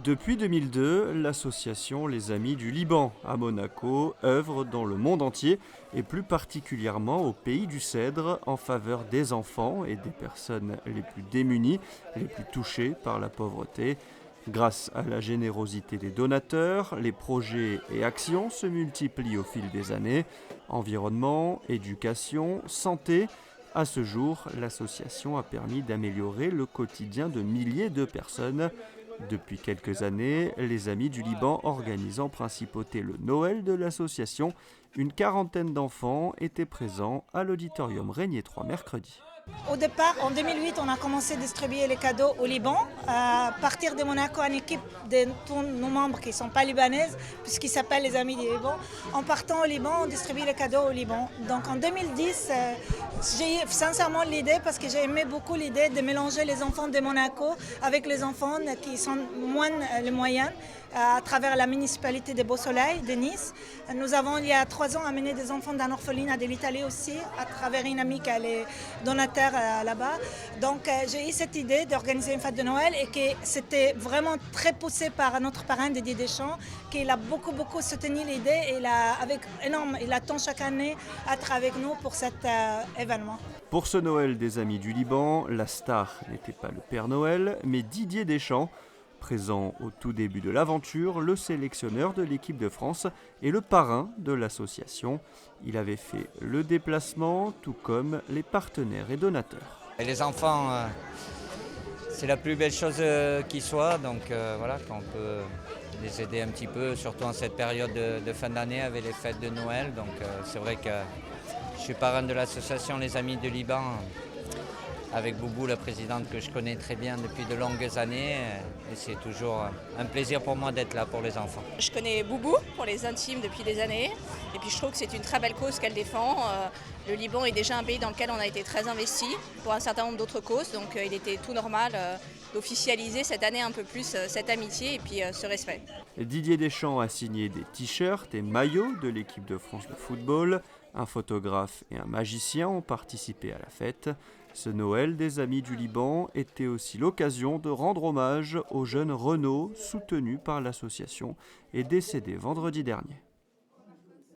Depuis 2002, l'association Les Amis du Liban à Monaco œuvre dans le monde entier et plus particulièrement au pays du Cèdre en faveur des enfants et des personnes les plus démunies, les plus touchées par la pauvreté. Grâce à la générosité des donateurs, les projets et actions se multiplient au fil des années. Environnement, éducation, santé. À ce jour, l'association a permis d'améliorer le quotidien de milliers de personnes. Depuis quelques années, les Amis du Liban organisent en principauté le Noël de l'association. Une quarantaine d'enfants étaient présents à l'auditorium Régnier 3 mercredi. Au départ, en 2008, on a commencé à distribuer les cadeaux au Liban. À partir de Monaco, une équipe de tous nos membres qui ne sont pas libanaises, puisqu'ils s'appellent les Amis du Liban. En partant au Liban, on distribue les cadeaux au Liban. Donc en 2010, j'ai eu sincèrement l'idée, parce que j'ai aimé beaucoup l'idée de mélanger les enfants de Monaco avec les enfants qui sont moins les moyens, à travers la municipalité de Beau-Soleil, de Nice. Nous avons, il y a 3 ans, amené des enfants d'un orphelinat de l'Italie aussi, à travers une amie qui est donateur là-bas. Donc j'ai eu cette idée d'organiser une fête de Noël et que c'était vraiment très poussé par notre parrain Didier Deschamps, qui a beaucoup soutenu l'idée et il attend chaque année être avec nous pour cet événement. Pour ce Noël des Amis du Liban, la star n'était pas le Père Noël, mais Didier Deschamps. Présent au tout début de l'aventure, le sélectionneur de l'équipe de France et le parrain de l'association. Il avait fait le déplacement, tout comme les partenaires et donateurs. Et les enfants, c'est la plus belle chose qui soit, donc voilà, qu'on peut les aider un petit peu, surtout en cette période de fin d'année avec les fêtes de Noël. Donc c'est vrai que je suis parrain de l'association Les Amis du Liban, avec Boubou, la présidente que je connais très bien depuis de longues années. Et c'est toujours un plaisir pour moi d'être là pour les enfants. Je connais Boubou pour les intimes depuis des années. Et puis je trouve que c'est une très belle cause qu'elle défend. Le Liban est déjà un pays dans lequel on a été très investi pour un certain nombre d'autres causes. Donc il était tout normal d'officialiser cette année un peu plus cette amitié et puis ce respect. Didier Deschamps a signé des t-shirts et maillots de l'équipe de France de football. Un photographe et un magicien ont participé à la fête. Ce Noël des Amis du Liban était aussi l'occasion de rendre hommage au jeune Renaud, soutenu par l'association et décédé vendredi dernier.